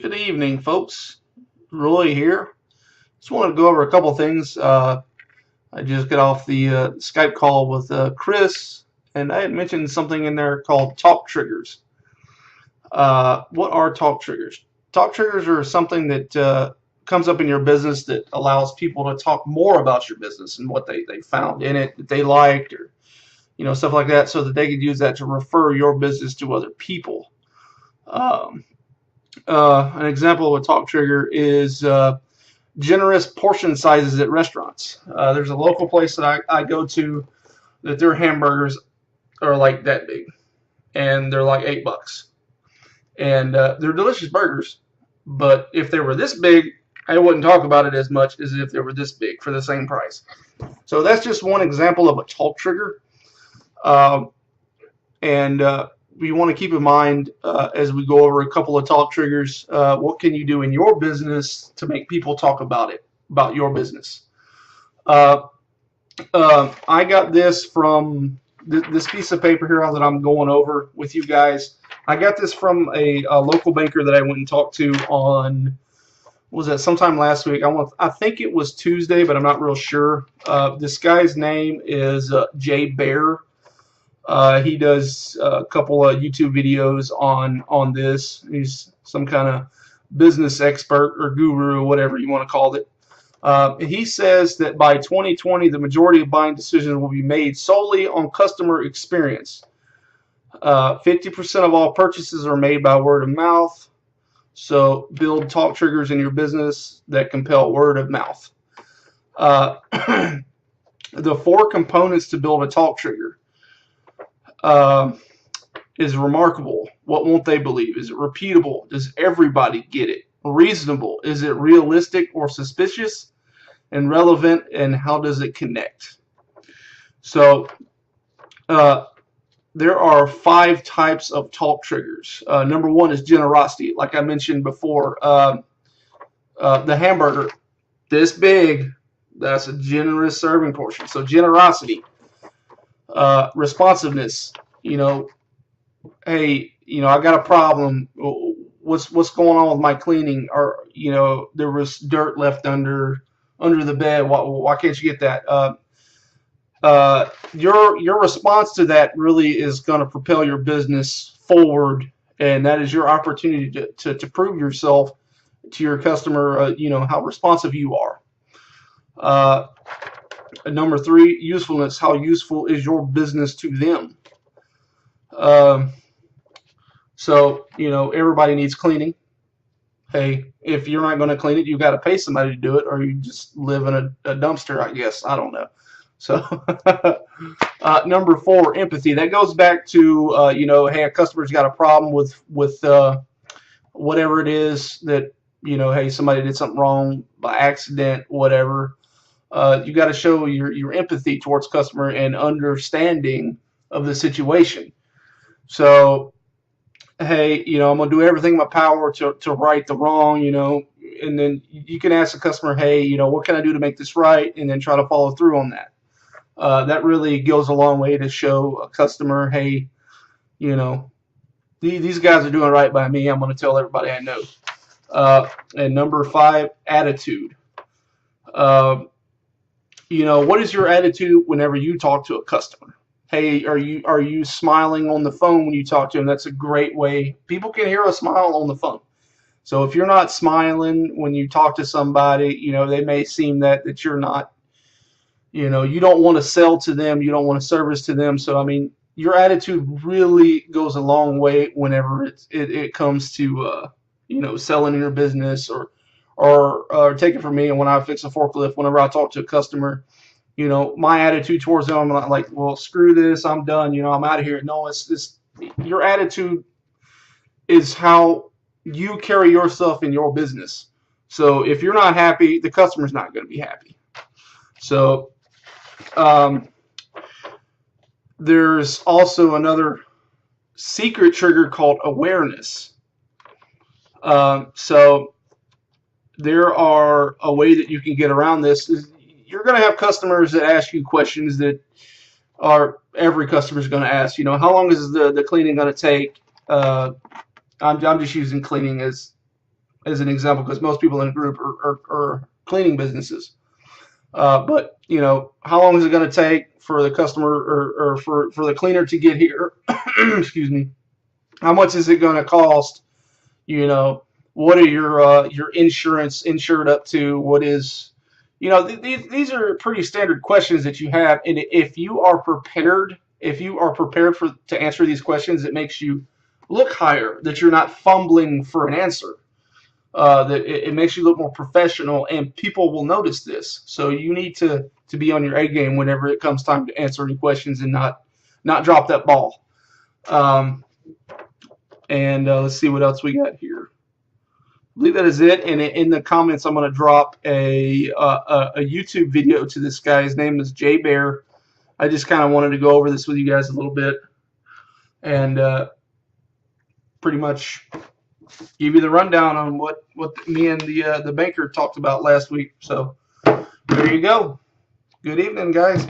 Good evening, folks. Roy here. Just wanted to go over a couple things. I just got off the Skype call with Chris, and I had mentioned something in there called talk triggers. What are talk triggers? Talk triggers are something that comes up in your business that allows people to talk more about your business and what they found in it that they liked, or stuff like that, so that they could use that to refer your business to other people. Um, an example of a talk trigger is generous portion sizes at restaurants. There's a local place that I go to that their hamburgers are like that big, and they're like $8, and they're delicious burgers. But if they were this big, I wouldn't talk about it as much as if they were this big for the same price. So that's just one example of a talk trigger, and we want to keep in mind as we go over a couple of talk triggers, what can you do in your business to make people talk about your business. I got this from this piece of paper here that I'm going over with you guys. I got this from a local banker that I went and talked to on, was that sometime last week? I think it was Tuesday, but I'm not real sure. This guy's name is Jay Bear. He does a couple of YouTube videos on this. He's some kind of business expert or guru or whatever you want to call it. He says that by 2020, the majority of buying decisions will be made solely on customer experience. 50% of all purchases are made by word of mouth. So build talk triggers in your business that compel word of mouth. The 4 components to build a talk trigger is remarkable. What won't they believe? Is it repeatable? Does everybody get it? Reasonable? Is it realistic or suspicious? And relevant? And how does it connect? So there are 5 types of talk triggers. Number 1 is generosity. Like I mentioned before, the hamburger this big, that's a generous serving portion. So generosity. Responsiveness. Hey, I got a problem. What's going on with my cleaning? Or there was dirt left under the bed. Why can't you get that? Your response to that really is going to propel your business forward, and that is your opportunity to prove yourself to your customer. How responsive you are. Number 3, usefulness. How useful is your business to them? So everybody needs cleaning. Hey, if you're not going to clean it, you got to pay somebody to do it, or you just live in a dumpster, I guess. I don't know. So number 4, empathy. That goes back to hey, a customer's got a problem with whatever it is that hey, somebody did something wrong by accident, whatever. You got to show your empathy towards customer and understanding of the situation. So, hey, I'm gonna do everything in my power to right the wrong, and then you can ask the customer, hey, what can I do to make this right, and then try to follow through on that. That really goes a long way to show a customer, hey, these guys are doing right by me. I'm gonna tell everybody I know. And number 5, attitude. What is your attitude whenever you talk to a customer? Hey, are you smiling on the phone when you talk to them? That's a great way. People can hear a smile on the phone. So if you're not smiling when you talk to somebody, they may seem that you're not, you don't want to sell to them, you don't want to service to them. So your attitude really goes a long way whenever it comes to selling in your business, or take it from me, and when I fix a forklift, whenever I talk to a customer, my attitude towards them, I'm not like, well, screw this, I'm done, I'm out of here. No, it's this. Your attitude is how you carry yourself in your business. So if you're not happy, the customer's not going to be happy. So there's also another secret trigger called awareness. So there are a way that you can get around this. You're going to have customers that ask you questions that every customer is going to ask. How long is the cleaning going to take? I'm just using cleaning as as an example, because most people in a group are cleaning businesses. But you know, how long is it going to take for the customer or for the cleaner to get here? Excuse me. How much is it going to cost? You know, what are your insurance insured up to? What is, you know, these are pretty standard questions that you have, and if you are prepared, for to answer these questions, it makes you look higher. That you're not fumbling for an answer. That it makes you look more professional, and people will notice this. So you need to be on your A game whenever it comes time to answer any questions and not drop that ball. And let's see what else we got here. I believe that is it. And in the comments, I'm going to drop a YouTube video to this guy. His name is Jay Bear. I just kind of wanted to go over this with you guys a little bit, and pretty much give you the rundown on what me and the banker talked about last week. So there you go. Good evening, guys.